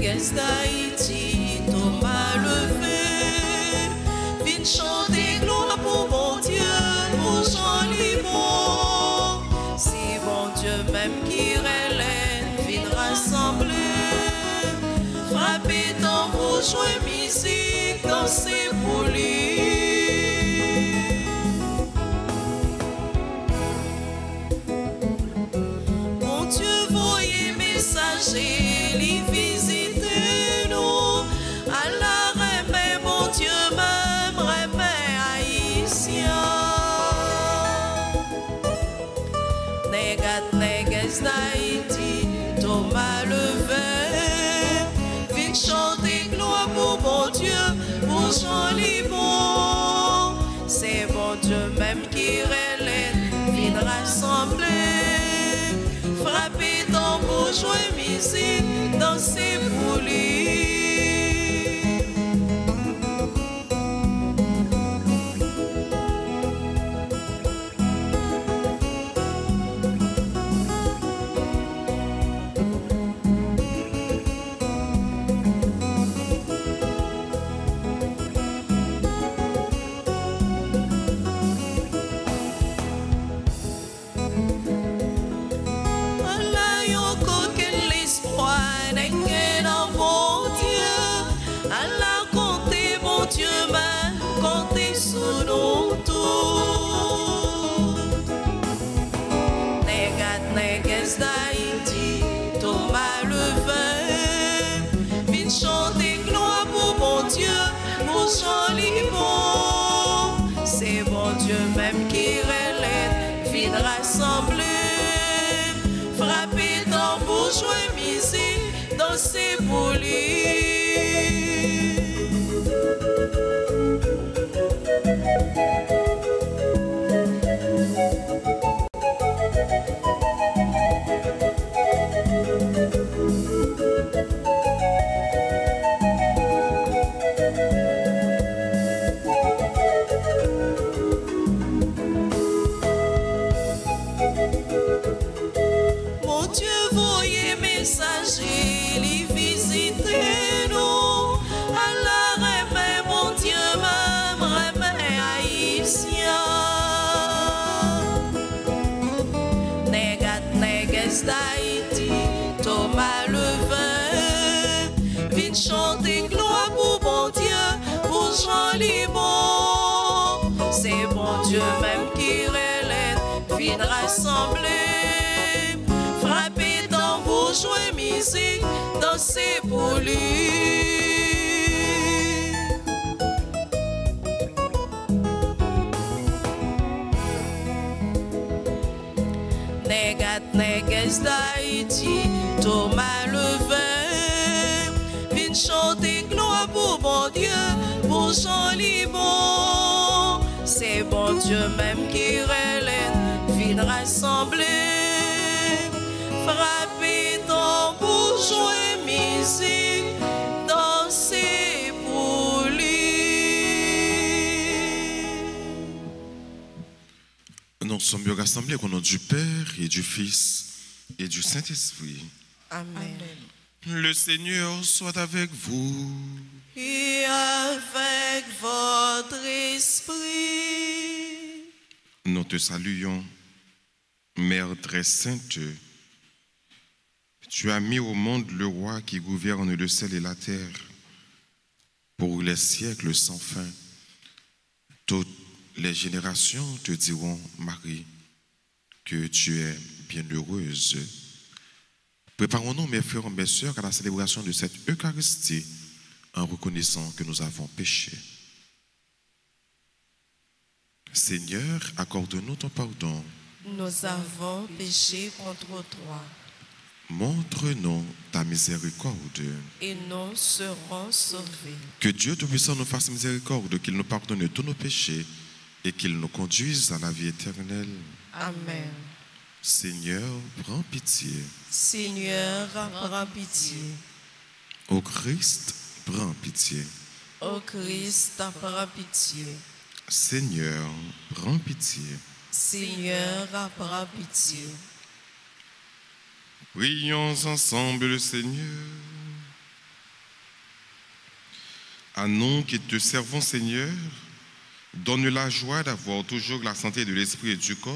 négresse d'Haïti, Thomas levé, vine chanter gloire pour mon Dieu, pour Jean Limon. C'est bon Dieu même qui relève, vine rassembler, frapper tambour, jouer musique, danser pour lui. Mon Dieu voyez messager, lui visiter nous, à la remet mon Dieu même, remet haïtien. Négat, négresse d'Haïti, Thomas levé, vite chanter gloire pour mon Dieu, pour Jean Limon. C'est bon Dieu même qui relève, vient rassembler, frapper tambour, jouer musique, danser pour lui. Allah yo coquin l'espoir n'est qu'un dans mon Dieu. Allah comptez mon Dieu mais comptez sous nos tours. Négat, négresse d'Haïti, Thomas levé, vine chanter gloire pour mon Dieu, pour Jean Limon. C'est bon Dieu même qui relève, vine rassembler, frapper tambour, jouer musique, danser pour lui. Mon Dieu voyez messager, lui visiter nous, à la remet mon Dieu même, remet haïtien. Négat, négresse d'Haïti, Thomas levé, vite chanter gloire pour mon Dieu, pour Jean Limon. C'est bon Dieu même qui relève, vite rassembler, frapper tambour, jouer musique, danser pour lui. Négat, négresse d'Haïti, Thomas levé, vine chanter gloire pour mon Dieu, pour Jean Limon. C'est bon Dieu même qui relève, vine rassembler, frapper tambour, jouer musique, danser pour lui. Nous sommes bien rassemblés au nom du Père et du Fils et du Saint-Esprit. Amen. Le Seigneur soit avec vous. Et avec votre esprit. Nous te saluons, Mère très sainte. Tu as mis au monde le roi qui gouverne le ciel et la terre pour les siècles sans fin. Toutes les générations te diront, Marie, que tu es bienheureuse. Préparons-nous, mes frères et mes sœurs, à la célébration de cette Eucharistie en reconnaissant que nous avons péché. Seigneur, accorde-nous ton pardon. Nous avons péché contre toi. Montre-nous ta miséricorde. Et nous serons sauvés. Que Dieu Tout-Puissant nous fasse miséricorde, qu'il nous pardonne tous nos péchés et qu'il nous conduise à la vie éternelle. Amen. Seigneur, prends pitié. Seigneur, prends pitié. Ô Christ, prends pitié. Ô Christ, prends pitié. Seigneur, prends pitié. Seigneur, prends pitié. Prions ensemble le Seigneur. À nous qui te servons, Seigneur, donne la joie d'avoir toujours la santé de l'esprit et du corps,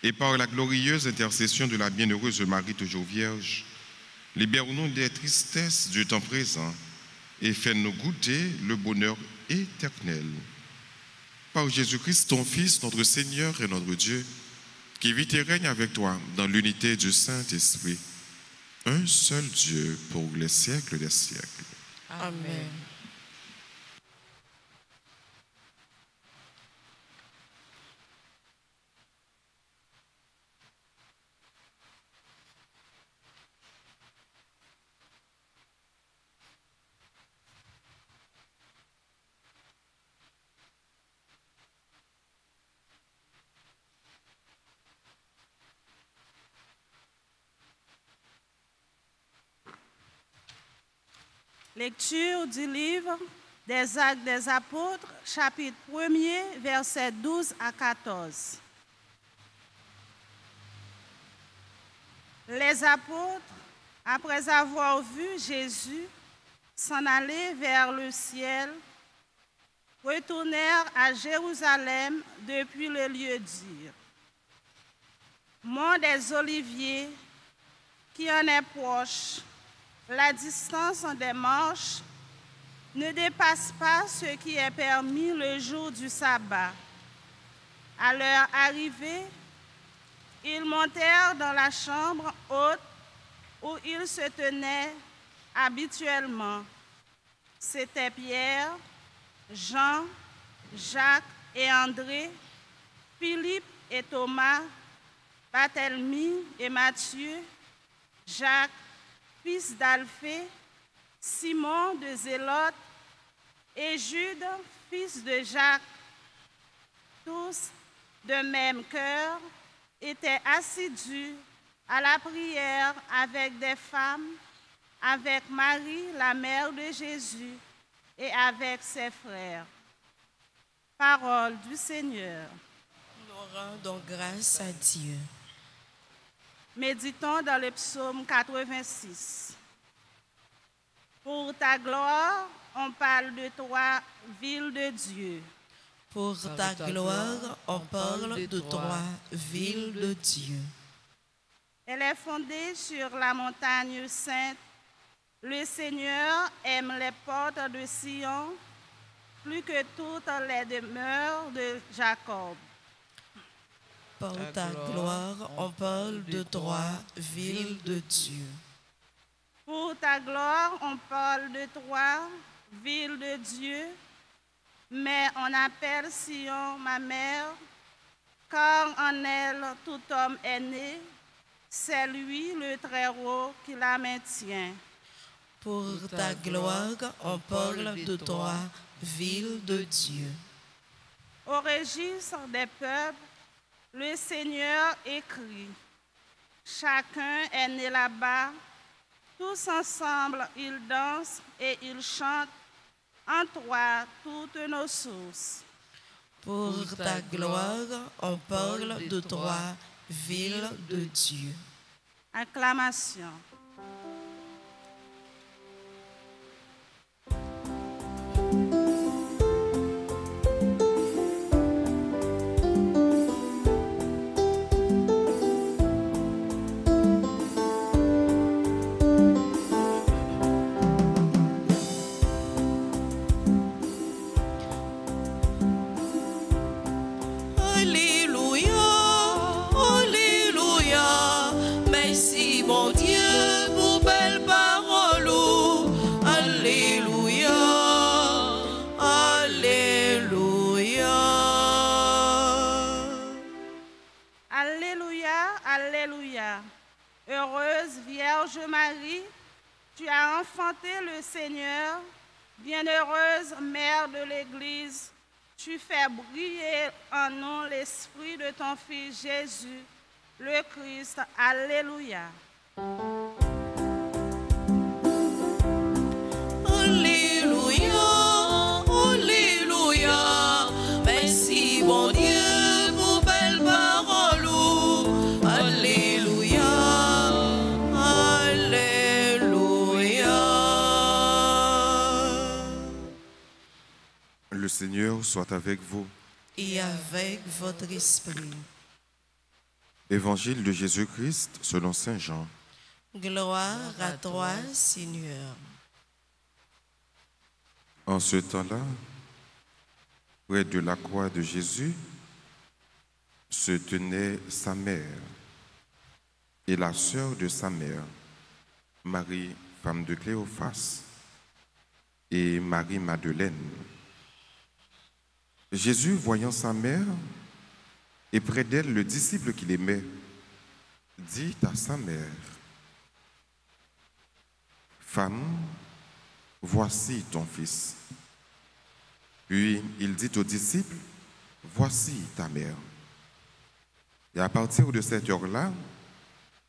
et par la glorieuse intercession de la bienheureuse Marie, toujours vierge, libère-nous des tristesses du temps présent et fais-nous goûter le bonheur éternel. Par Jésus-Christ, ton Fils, notre Seigneur et notre Dieu, qui vit et règne avec toi dans l'unité du Saint-Esprit, un seul Dieu pour les siècles des siècles. Amen. Lecture du livre des Actes des Apôtres, chapitre 1er, versets 12 à 14. Les apôtres, après avoir vu Jésus s'en aller vers le ciel, retournèrent à Jérusalem depuis le lieu dit Mont des Oliviers, qui en est proche. La distance des marches ne dépasse pas ce qui est permis le jour du sabbat. À leur arrivée, ils montèrent dans la chambre haute où ils se tenaient habituellement. C'étaient Pierre, Jean, Jacques et André, Philippe et Thomas, Barthélemy et Matthieu, Jacques, fils d'Alphée, Simon de Zélote et Jude, fils de Jacques. Tous, de même cœur, étaient assidus à la prière avec des femmes, avec Marie, la mère de Jésus, et avec ses frères. Parole du Seigneur. Nous rendons grâce à Dieu. Méditons dans le psaume 86. Pour ta gloire, on parle de toi, ville de Dieu. Pour ta gloire, on parle de toi, ville de Dieu. Elle est fondée sur la montagne sainte. Le Seigneur aime les portes de Sion plus que toutes les demeures de Jacob. Par ta gloire, on parle de toi, ville de Dieu. Pour ta gloire, on parle de toi, ville de Dieu, mais on appelle Sion ma mère, car en elle tout homme est né, c'est lui le Très-Haut qui la maintient. Pour ta gloire, on parle de toi, ville de Dieu. Au registre des peuples, le Seigneur écrit, chacun est né là-bas, tous ensemble ils dansent et ils chantent, en toi toutes nos sources. Pour ta gloire, on parle de toi, ville de Dieu. Acclamation. Heureuse Vierge Marie, tu as enfanté le Seigneur, bienheureuse Mère de l'Église, tu fais briller en nous l'esprit de ton Fils Jésus, le Christ. Alléluia. Alléluia, Alléluia, merci mon Dieu pour belle parole. Alléluia, Alléluia. Le Seigneur soit avec vous. Et avec votre esprit. Évangile de Jésus-Christ selon saint Jean. Gloire à toi, Seigneur. En ce temps-là, près de la croix de Jésus, se tenait sa mère et la sœur de sa mère, Marie, femme de Cléophas, et Marie-Madeleine. Jésus, voyant sa mère, et près d'elle le disciple qu'il aimait, dit à sa mère, « Femme, voici ton fils. » Puis il dit au disciple, « Voici ta mère. » Et à partir de cette heure-là,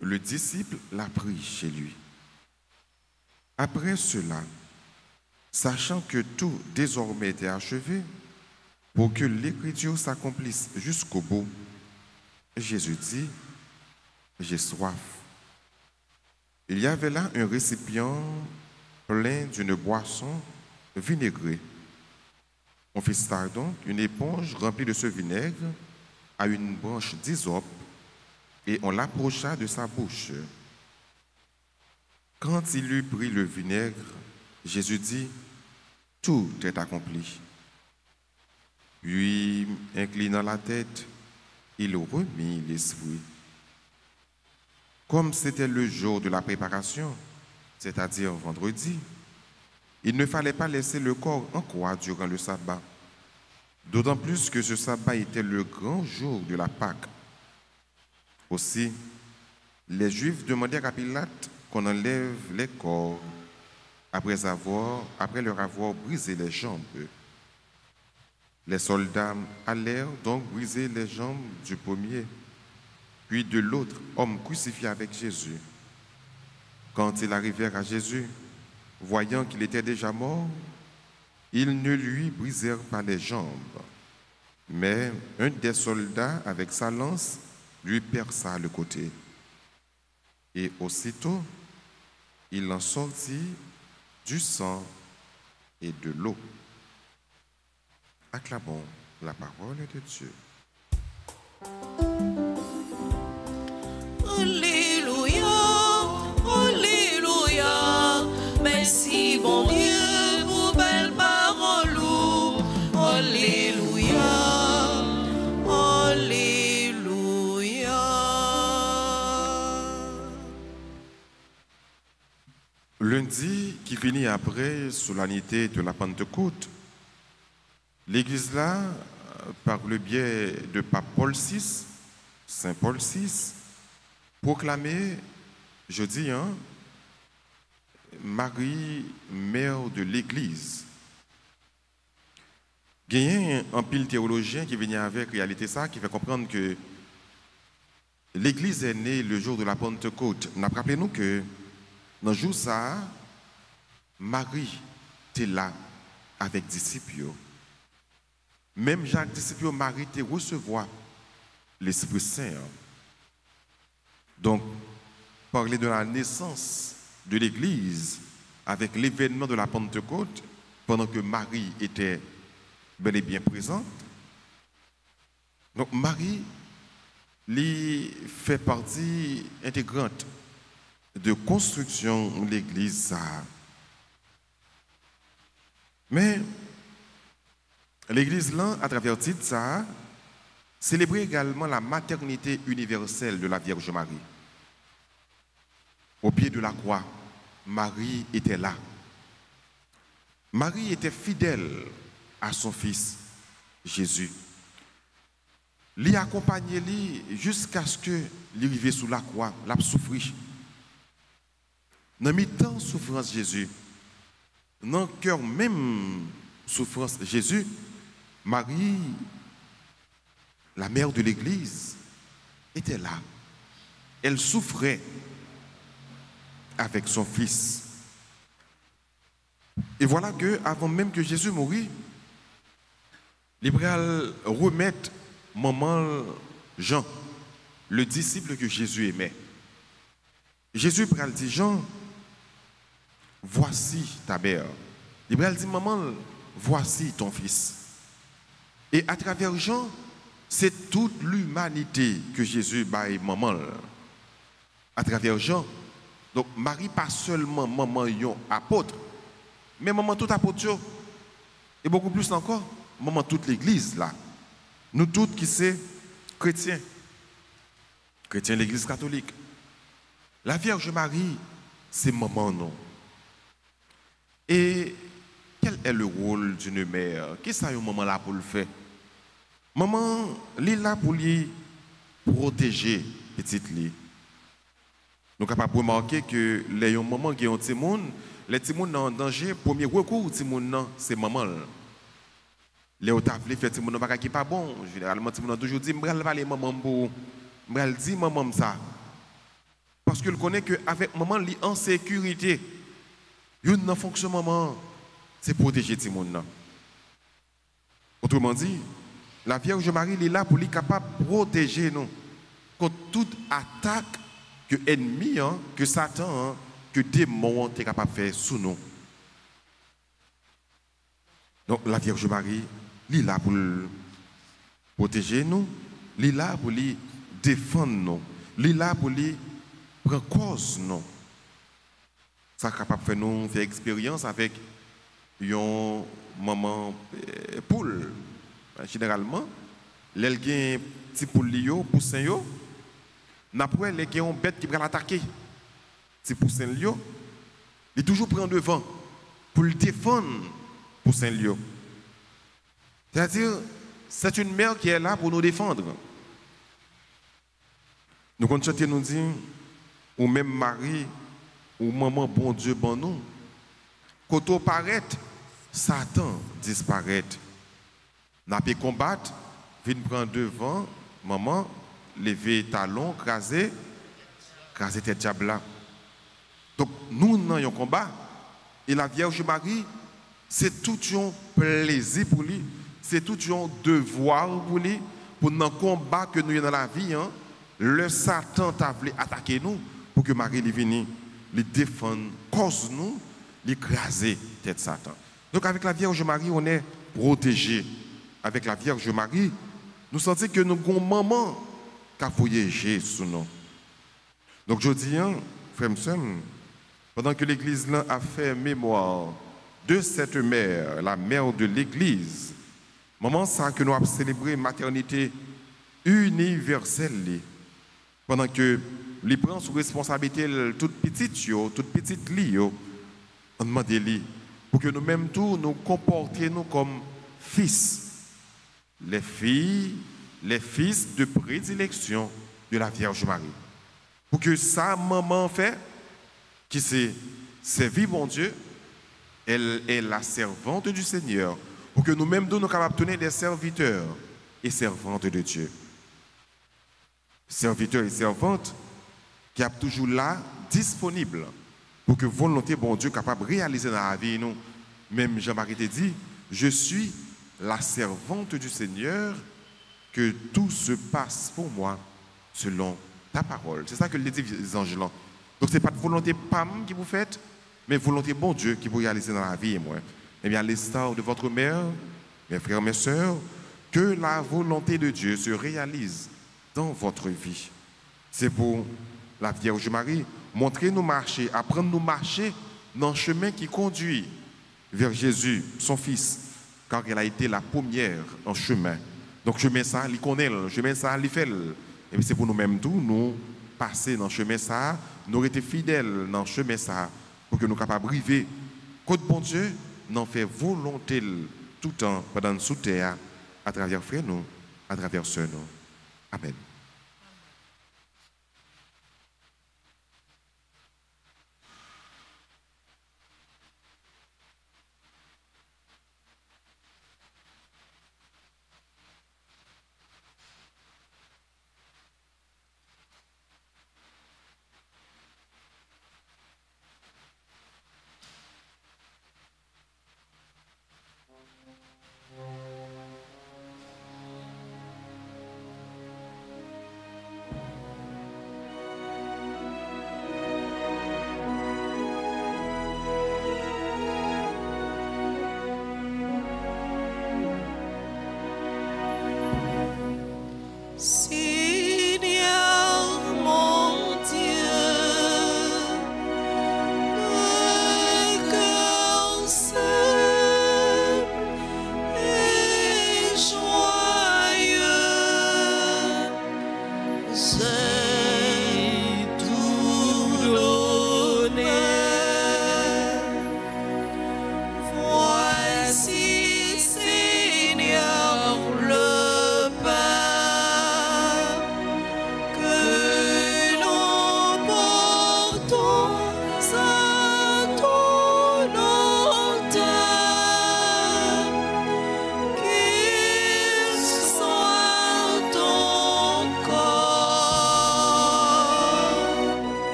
le disciple l'a pris chez lui. Après cela, sachant que tout désormais était achevé, pour que l'écriture s'accomplisse jusqu'au bout, Jésus dit, « J'ai soif. » Il y avait là un récipient plein d'une boisson vinaigrée. On fista donc une éponge remplie de ce vinaigre à une branche d'hysope et on l'approcha de sa bouche. Quand il eut pris le vinaigre, Jésus dit, « Tout est accompli. » Puis, inclinant la tête, il remit l'esprit. Comme c'était le jour de la préparation, c'est-à-dire vendredi, il ne fallait pas laisser le corps en croix durant le sabbat, d'autant plus que ce sabbat était le grand jour de la Pâque. Aussi, les Juifs demandèrent à Pilate qu'on enlève les corps après leur avoir brisé les jambes. Les soldats allèrent donc briser les jambes du premier, puis de l'autre homme crucifié avec Jésus. Quand ils arrivèrent à Jésus, voyant qu'il était déjà mort, ils ne lui brisèrent pas les jambes. Mais un des soldats, avec sa lance, lui perça le côté. Et aussitôt, il en sortit du sang et de l'eau. Acclamons la parole de Dieu. Alléluia, Alléluia. Merci, bon Dieu, pour belle parole. Alléluia, Alléluia. Lundi qui finit après solennité de la Pentecôte, l'Église là, par le biais de Pape Paul VI, Saint Paul VI, proclamait, je dis, Marie, mère de l'Église. Il y a un pile théologien qui vient avec réalité ça, qui fait comprendre que l'Église est née le jour de la Pentecôte. Rappelez-nous que dans le jour ça, Marie était là avec disciples. Même Jacques, disciple, Marie, te recevoir l'Esprit Saint. Donc, parler de la naissance de l'Église avec l'événement de la Pentecôte, pendant que Marie était bel et bien présente. Donc, Marie, lui, fait partie intégrante de construction de l'Église. Mais, l'Église, là, à travers titre ça, célébrait également la maternité universelle de la Vierge Marie. Au pied de la croix, Marie était là. Marie était fidèle à son fils, Jésus. L'y accompagnait jusqu'à ce que l'arrivée sous la croix, l'a souffri. Dans mi-temps souffrance Jésus, dans le cœur même souffrance Jésus, Marie, la mère de l'Église, était là. Elle souffrait avec son fils. Et voilà que, avant même que Jésus mourût, il va remettre maman Jean, le disciple que Jésus aimait. Jésus va dire, Jean, voici ta mère. Il va dire, maman, voici ton fils. Et à travers Jean, c'est toute l'humanité que Jésus baille maman. À travers Jean, donc Marie pas seulement maman yon apôtre, mais maman tout apôtre et beaucoup plus encore, maman toute l'église là. Nous toutes qui sommes chrétiens, chrétiens de l'église catholique. La Vierge Marie, c'est maman non. Et quel est le rôle d'une mère? Qu'est-ce que une maman là pour le faire? Maman, elle est là pour lui protéger petite li. Nous sommes capables de remarquer que les mamans qui ont des gens, les gens sont en danger, le premier recours des gens, c'est maman. Les autres veulent faire des gens qui pas bon. Généralement, les gens toujours dit, je vais parler maman pour, je vais dire maman ça. Parce qu'elle connaît qu'avec maman, elle est en sécurité. Une fonction maman, c'est protéger les gens. Autrement dit, la Vierge Marie est là pour être capable de protéger nous contre toute attaque que l'ennemi, que Satan, que démon est capable de faire sous nous. Donc la Vierge Marie, elle est là pour protéger nous, elle est là pour défendre nous, elle est là pour prendre cause nous. Ça est capable de faire nous faire expérience avec une maman poule. Généralement, les petits poules, poussins, n'après les qui ont bête qui va l'attaquer. Ces poussins lio, il toujours prend devant pour le défendre poussin lio. C'est-à-dire, c'est une mère qui est là pour nous défendre. Nous continuons nous dire, ou même Marie, ou maman bon Dieu bon nous, quand on paraît, Satan disparaît. N'a pas combattre, vient prendre devant, maman, lever talon, craser tête diable. Donc nous avons un combat et la Vierge Marie, c'est tout un plaisir pour lui, c'est tout un devoir pour lui, pour nos combats que nous avons dans la vie, le Satan t'a voulu attaquer nous pour que Marie vienne les défendre, cause nous, l'écraser tête Satan. Donc avec la Vierge Marie, on est protégé. Avec la Vierge Marie, nous sentons que nous avons maman qui a voyagé sous nous. Donc je dis, frère et sœurs, pendant que l'Église a fait mémoire de cette mère, la mère de l'Église, moment ça que nous avons célébré maternité universelle, pendant que les prend sous responsabilité toute petite li, on demande pour que nous-mêmes tous nous comportions comme fils. Les filles, les fils de prédilection de la Vierge Marie. Pour que sa maman fait, qui s'est servi mon Dieu, elle est la servante du Seigneur. Pour que nous-mêmes nous capables de tenir des serviteurs et servantes de Dieu. Serviteurs et servantes qui sont toujours là, disponibles, pour que volonté bon Dieu capable de réaliser dans la vie. Nous, même Jean-Marie te dit, je suis la servante du Seigneur, que tout se passe pour moi selon ta parole. C'est ça que le dit les anges là. Donc ce n'est pas de volonté PAM qui vous faites, mais volonté bon Dieu qui vous réalise dans la vie. Moi. Eh bien, à l'instar de votre mère, mes frères, mes sœurs, que la volonté de Dieu se réalise dans votre vie. C'est pour la Vierge Marie, montrer nous marcher, apprendre nous marcher dans le chemin qui conduit vers Jésus, son Fils, car elle a été la première en chemin. Donc, chemin ça, il connaît, chemin ça, il fait. Et c'est pour nous-mêmes tous, nous passer dans le chemin ça, nous rester fidèles dans le chemin ça, pour que nous soyons capables de arriver. Côte bon Dieu, n'en fait volonté tout le temps, pendant sous terre, à travers frères nous, à travers sœurs nous. Amen.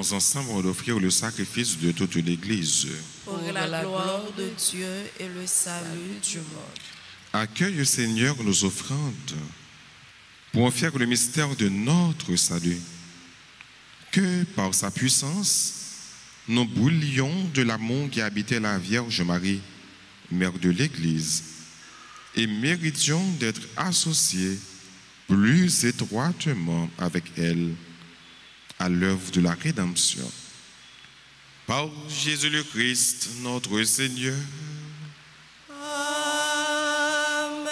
Venons ensemble d'offrir le sacrifice de toute l'Église. Pour la gloire de Dieu et le salut du monde. Accueille, Seigneur, nos offrandes pour en faire le mystère de notre salut. Que par sa puissance, nous brûlions de l'amour qui habitait la Vierge Marie, mère de l'Église, et méritions d'être associés plus étroitement avec elle à l'œuvre de la rédemption. Par Jésus le Christ, notre Seigneur. Amen.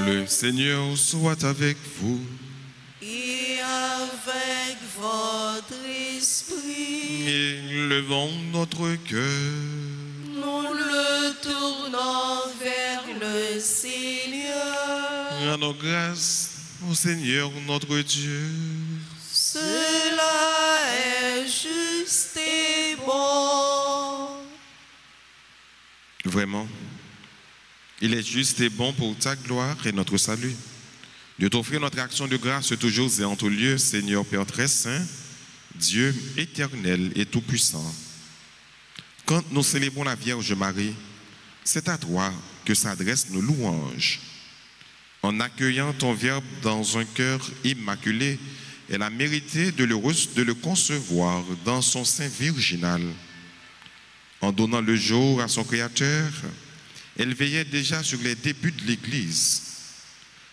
Le Seigneur soit avec vous. Et avec votre esprit, Et levons notre cœur. nous le tournons vers le Seigneur. Rendons grâce au Seigneur notre Dieu. Cela est juste et bon. Vraiment, il est juste et bon pour ta gloire et notre salut de t'offrir notre action de grâce toujours et en tout lieu, Seigneur Père très saint, Dieu éternel et tout-puissant. Quand nous célébrons la Vierge Marie, c'est à toi que s'adressent nos louanges. En accueillant ton Verbe dans un cœur immaculé, elle a mérité de le concevoir dans son sein virginal. En donnant le jour à son Créateur, elle veillait déjà sur les débuts de l'Église.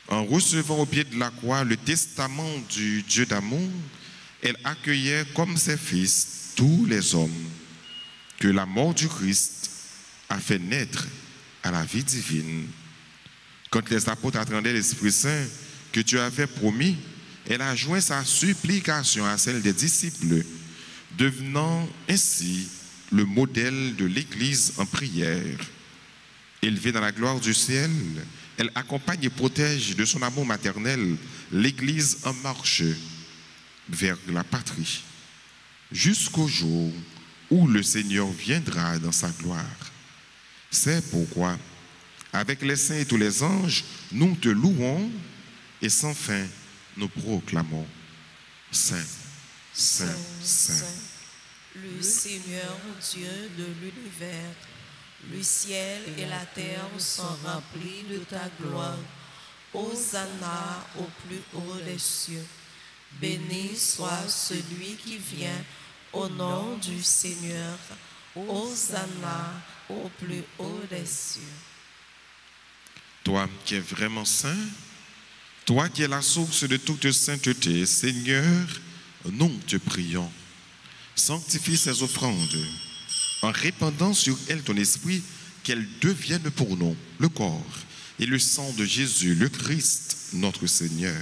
En recevant au pied de la croix le testament du Dieu d'amour, elle accueillait comme ses fils tous les hommes que la mort du Christ a fait naître à la vie divine. Quand les apôtres attendaient l'Esprit Saint que tu avais promis, elle a joint sa supplication à celle des disciples, devenant ainsi le modèle de l'Église en prière. Élevée dans la gloire du ciel, elle accompagne et protège de son amour maternel l'Église en marche vers la patrie, jusqu'au jour où le Seigneur viendra dans sa gloire. C'est pourquoi, avec les saints et tous les anges, nous te louons et sans fin nous proclamons Saint, Saint, Saint. Le Seigneur Dieu de l'univers, le ciel et la terre sont remplis de ta gloire. Hosanna au plus haut des cieux. Béni soit celui qui vient au nom du Seigneur. Hosanna au plus haut des cieux. Toi qui es vraiment saint, toi qui es la source de toute sainteté, Seigneur, nous te prions. Sanctifie ces offrandes en répandant sur elles ton esprit, qu'elles deviennent pour nous le corps et le sang de Jésus, le Christ, notre Seigneur.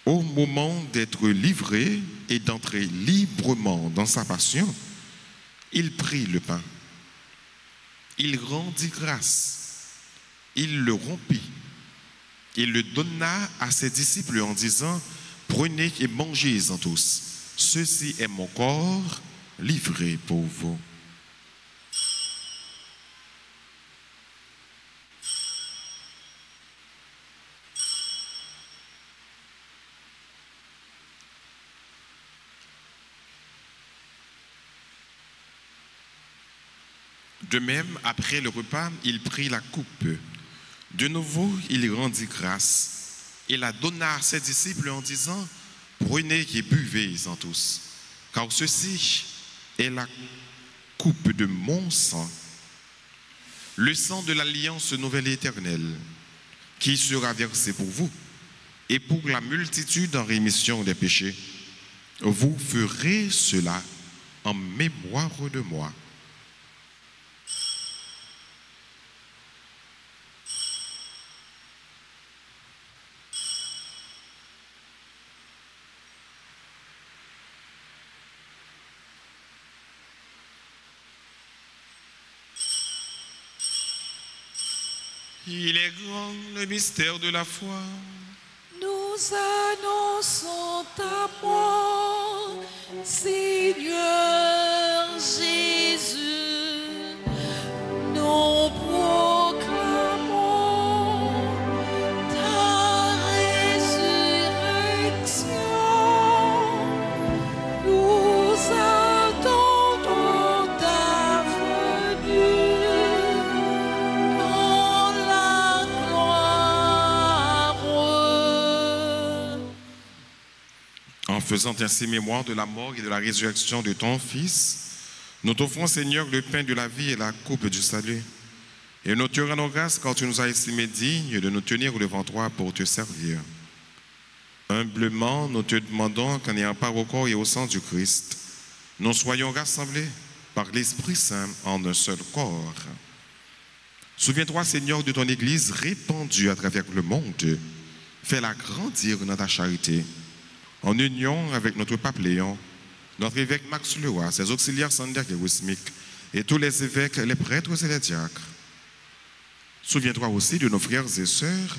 Au moment d'être livré et d'entrer librement dans sa passion, il prit le pain. Il rendit grâce. Il le rompit. Il le donna à ses disciples en disant, « Prenez et mangez-en tous. Ceci est mon corps livré pour vous. » De même, après le repas, il prit la coupe. De nouveau, il rendit grâce et la donna à ses disciples en disant, « Prenez et buvez-en tous, car ceci est la coupe de mon sang, le sang de l'alliance nouvelle et éternelle, qui sera versé pour vous et pour la multitude en rémission des péchés. Vous ferez cela en mémoire de moi. » Il est grand le mystère de la foi. Nous annonçons ta mort, Seigneur Jésus. Nous proclamons ta résurrection. Nous faisant ainsi mémoire de la mort et de la résurrection de ton Fils, nous t'offrons, Seigneur, le pain de la vie et la coupe du salut. Et nous te rendons grâce car tu nous as estimés dignes de nous tenir devant toi pour te servir. Humblement, nous te demandons qu'en ayant part au corps et au sang du Christ, nous soyons rassemblés par l'Esprit Saint en un seul corps. Souviens-toi, Seigneur, de ton Église répandue à travers le monde. Fais-la grandir dans ta charité, en union avec notre pape Léon, notre évêque Max Leroy, ses auxiliaires Sander et Wismic, et tous les évêques, les prêtres et les diacres. Souviens-toi aussi de nos frères et sœurs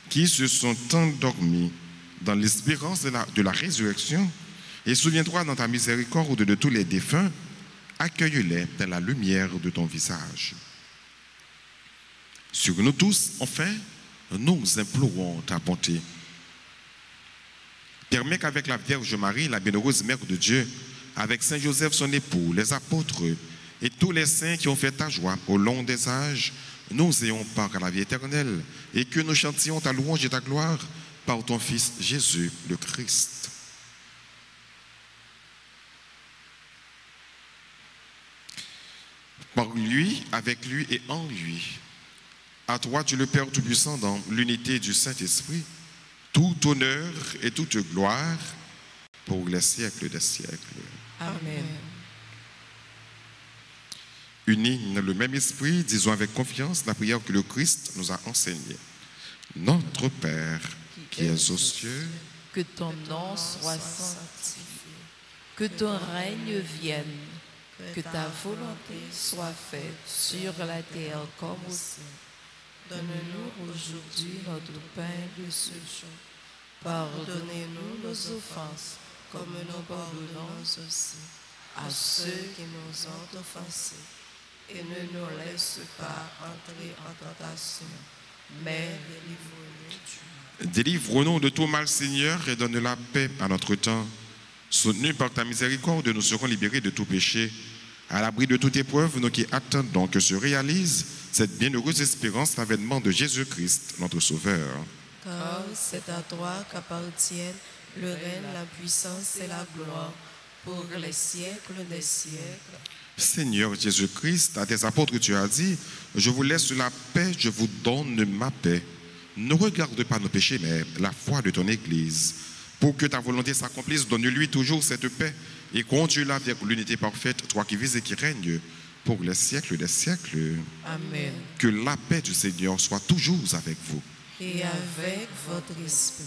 qui se sont endormis dans l'espérance de la résurrection, et souviens-toi dans ta miséricorde de tous les défunts, accueille-les dans la lumière de ton visage. Sur nous tous, enfin, nous implorons ta bonté. Permets qu'avec la Vierge Marie, la bienheureuse Mère de Dieu, avec Saint Joseph son époux, les apôtres et tous les saints qui ont fait ta joie au long des âges, nous ayons part à la vie éternelle et que nous chantions ta louange et ta gloire par ton Fils Jésus le Christ. Par lui, avec lui et en lui, à toi, Dieu le Père Tout-Puissant, dans l'unité du Saint-Esprit, tout honneur et toute gloire pour les siècles des siècles. Amen. Unis dans le même esprit, disons avec confiance la prière que le Christ nous a enseignée. Notre Père, qui es aux cieux, que ton nom soit sanctifié, que ton règne vienne, que ta volonté soit faite sur la terre comme au ciel. Donne-nous aujourd'hui notre pain de ce jour. Pardonnez-nous nos offenses, comme nous pardonnons aussi à ceux qui nous ont offensés. Et ne nous laisse pas entrer en tentation, mais délivre-nous du mal. Délivre-nous de tout mal, Seigneur, et donne la paix à notre temps. Soutenus par ta miséricorde, nous serons libérés de tout péché. À l'abri de toute épreuve, nous qui attendons que se réalise cette bienheureuse espérance, l'avènement de Jésus-Christ, notre Sauveur. Car c'est à toi qu'appartiennent le règne, la puissance et la gloire, pour les siècles des siècles. Seigneur Jésus-Christ, à tes apôtres tu as dit, je vous laisse la paix, je vous donne ma paix. Ne regarde pas nos péchés, mais la foi de ton Église. Pour que ta volonté s'accomplisse, donne-lui toujours cette paix et conduis-la vers l'unité parfaite, toi qui vis et qui règnes pour les siècles des siècles. Amen. Que la paix du Seigneur soit toujours avec vous. Et avec votre esprit.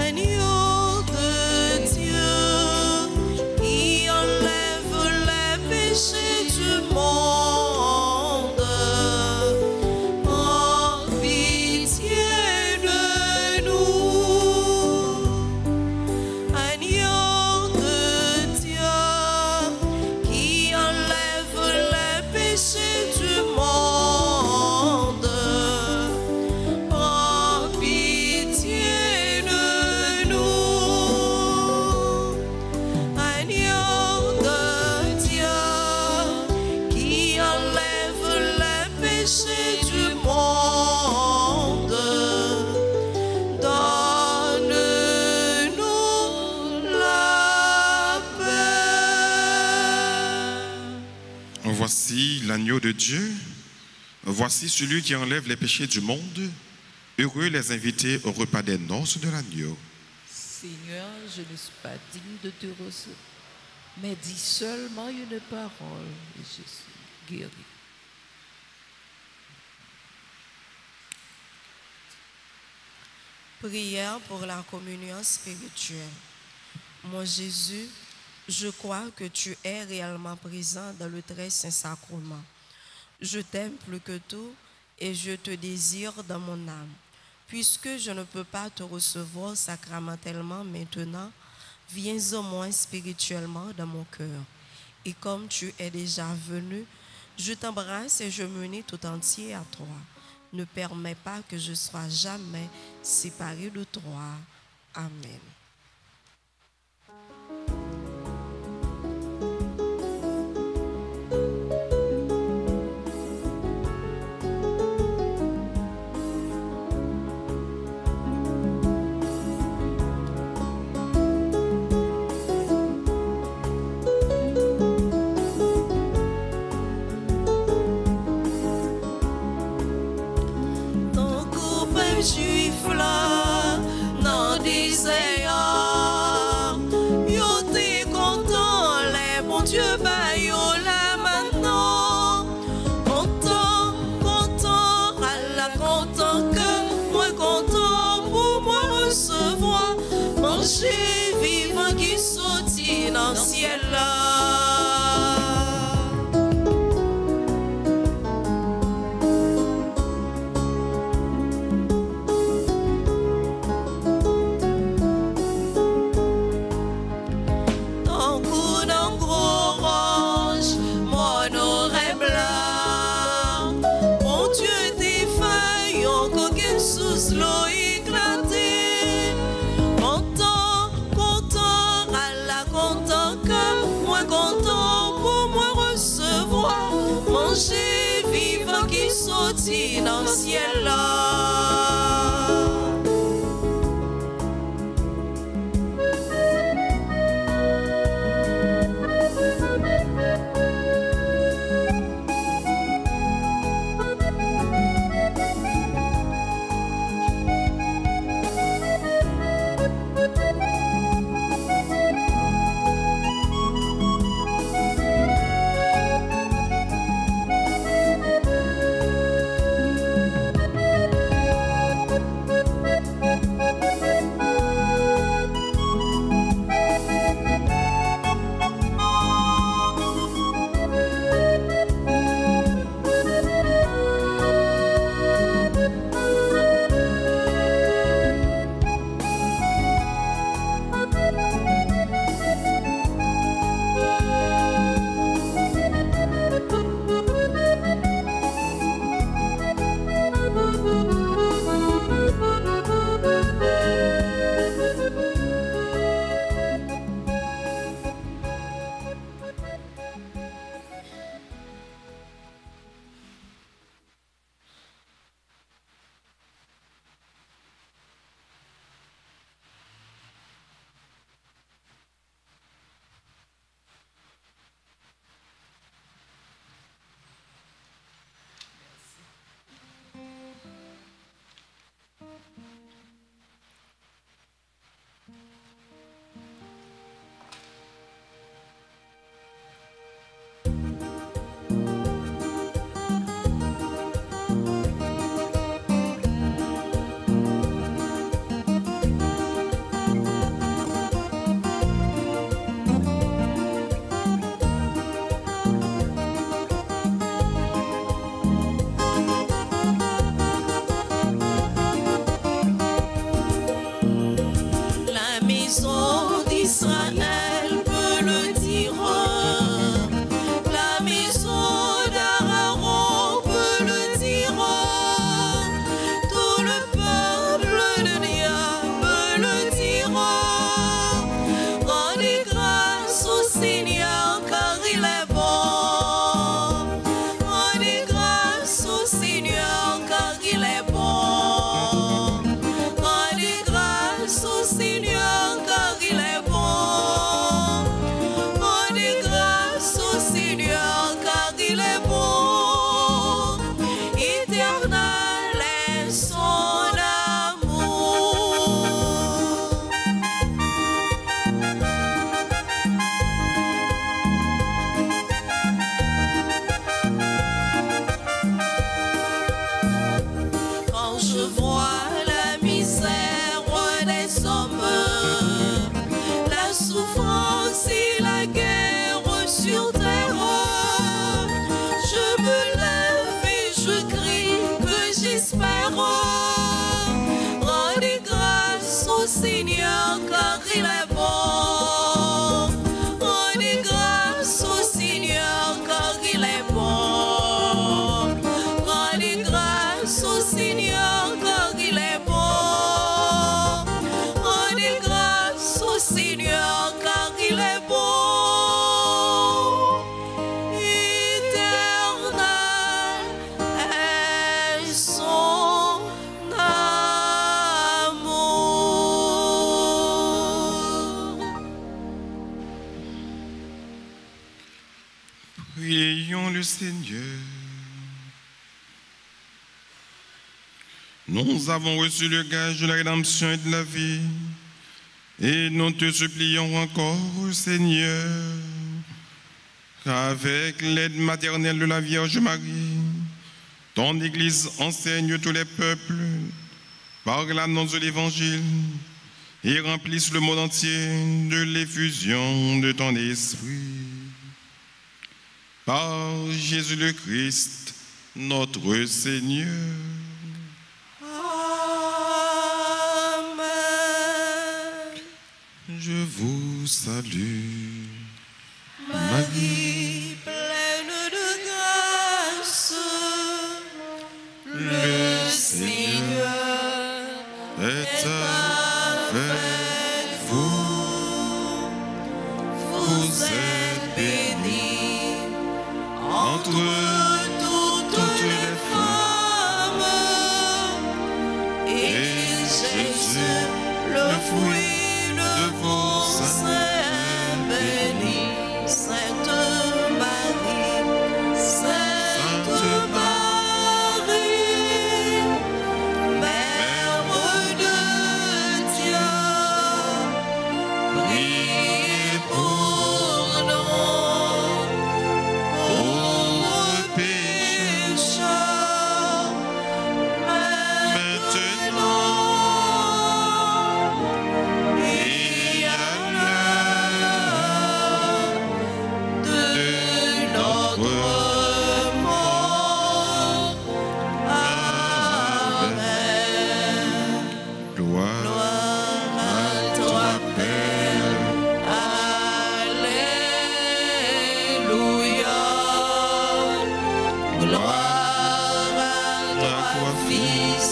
Agneau de Dieu, qui enlève les péchés du monde, en pitié de nous. Agneau de Dieu, qui enlève les péchés du monde, en pitié de nous. Agneau de Dieu, qui enlève les péchés du monde, donne-nous la paix. Voici l'agneau de Dieu. Voici celui qui enlève les péchés du monde. Heureux les invités au repas des noces de l'agneau. Seigneur, je ne suis pas digne de te recevoir, mais dis seulement une parole et je suis guéri. Prière pour la communion spirituelle. Mon Jésus, je crois que tu es réellement présent dans le très saint sacrement. Je t'aime plus que tout et je te désire dans mon âme. Puisque je ne peux pas te recevoir sacramentellement maintenant, viens au moins spirituellement dans mon cœur. Et comme tu es déjà venu, je t'embrasse et je m'unis tout entier à toi. ne permets pas que je sois jamais séparée de toi. Amen. Juif là, non disait yo t'es content, les bons Dieu bah yo là maintenant. Content, content, Allah content que moi content pour moi recevoir. Manger vivant qui sortit dans le ciel là. Manger vivant qui sortit dans le ciel là. Seigneur, car il est bon. Rendez grâce au Seigneur, car il est bon. Rendez grâce au le Seigneur. Nous avons reçu le gage de la rédemption et de la vie, et nous te supplions encore, Seigneur, qu'avec l'aide maternelle de la Vierge Marie, ton Église enseigne tous les peuples par l'annonce de l'Évangile et remplisse le monde entier de l'effusion de ton esprit. Par Jésus le Christ, notre Seigneur. Je vous salue, Marie, pleine de grâce, le Seigneur est avec vous. vous êtes bénie Entre toutes les femmes, et Jésus, le fruit de vos seins, béni. Sainte Marie, Mère de Dieu, priez pour nous, pauvres pécheurs, maintenant et à l'heure de notre mort. Amen. gloire À toi, Père. Alléluia. Gloire à toi, Fils.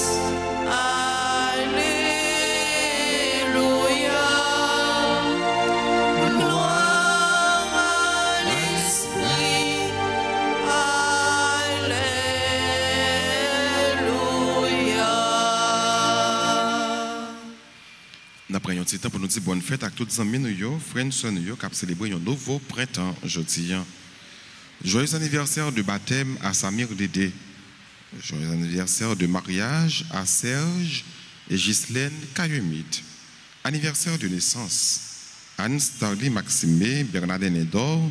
Alléluia. Gloire à l'Esprit. Alléluia. Nous prenons un petit temps pour nous dire bonne fête à tous les amis, nous, frères et sœurs, qui ont célébré un nouveau printemps aujourd'hui. Joyeux anniversaire de baptême à Samir Dédé. Joyeux anniversaire de mariage à Serge et Ghislaine Kayumit. Anniversaire de naissance Anne Starly Maxime, Bernadette Nedor,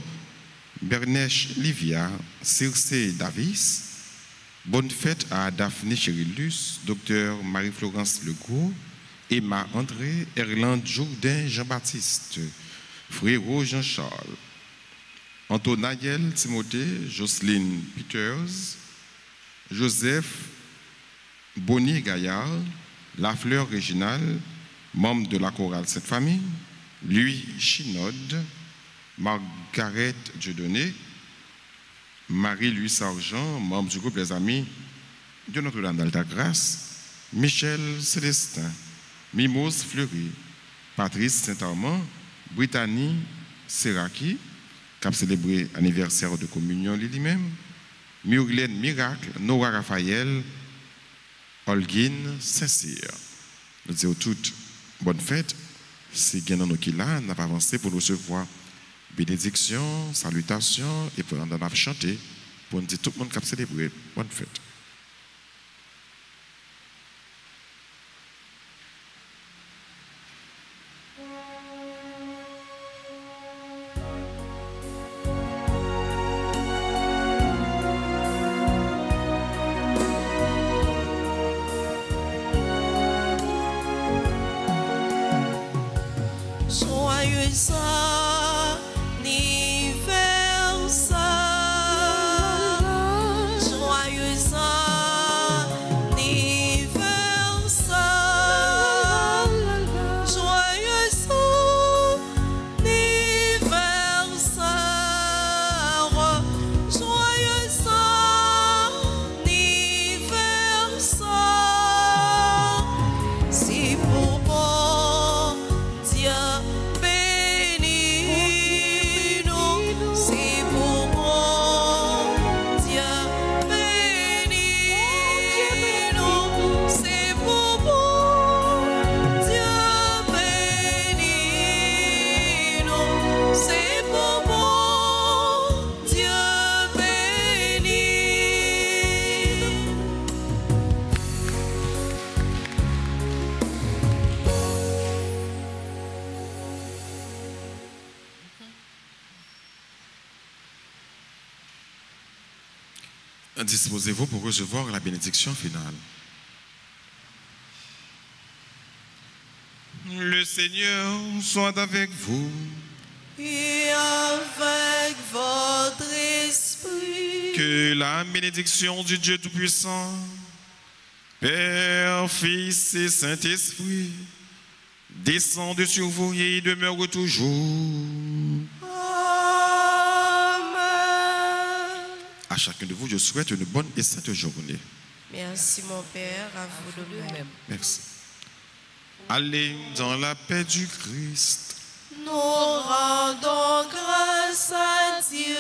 Bernèche Livia, Circe Davis. Bonne fête à Daphné Chérillus, Dr Marie-Florence Legault, Emma André, Erland Jourdain Jean-Baptiste, Frérot Jean-Charles, Antonayel Timothée, Jocelyne Peters, Joseph Bonny Gaillard, Lafleur Réginal, membre de la chorale Sainte Famille, Louis Chinode, Margaret Dieudonné, Marie-Louis Sargent, membre du groupe Les Amis de Notre-Dame d'Alta-Grâce, Michel Célestin, Mimose Fleury, Patrice Saint-Armand, Brittany Seraki, qui a célébré l'anniversaire de communion lui-même, Muriel Miracle, Nora Raphaël, Holguine Saint-Cyr. Nous disons toutes bonne fête. C'est bien dans nous qui là, n'a pas avancé pour nous recevoir bénédiction, salutation et pour nous chanter pour nous dire tout le monde qui a célébré bonne fête. Joyeux anniversaire, joyeux anniversaire, joyeux anniversaire, joyeux anniversaire. Si pour bon Dieu béni Disposez-vous pour recevoir la bénédiction finale. Le Seigneur soit avec vous. Et avec votre esprit. Que la bénédiction du Dieu Tout-Puissant, Père, Fils et Saint-Esprit, descende sur vous et demeure toujours. Amen. À chacun de vous, je souhaite une bonne et sainte journée. Merci mon Père, à vous de même. Merci. Allez dans la paix du Christ. Nous rendons grâce à Dieu.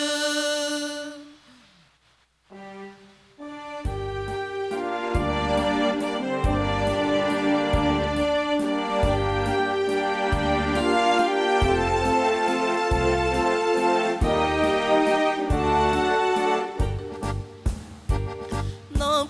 Non,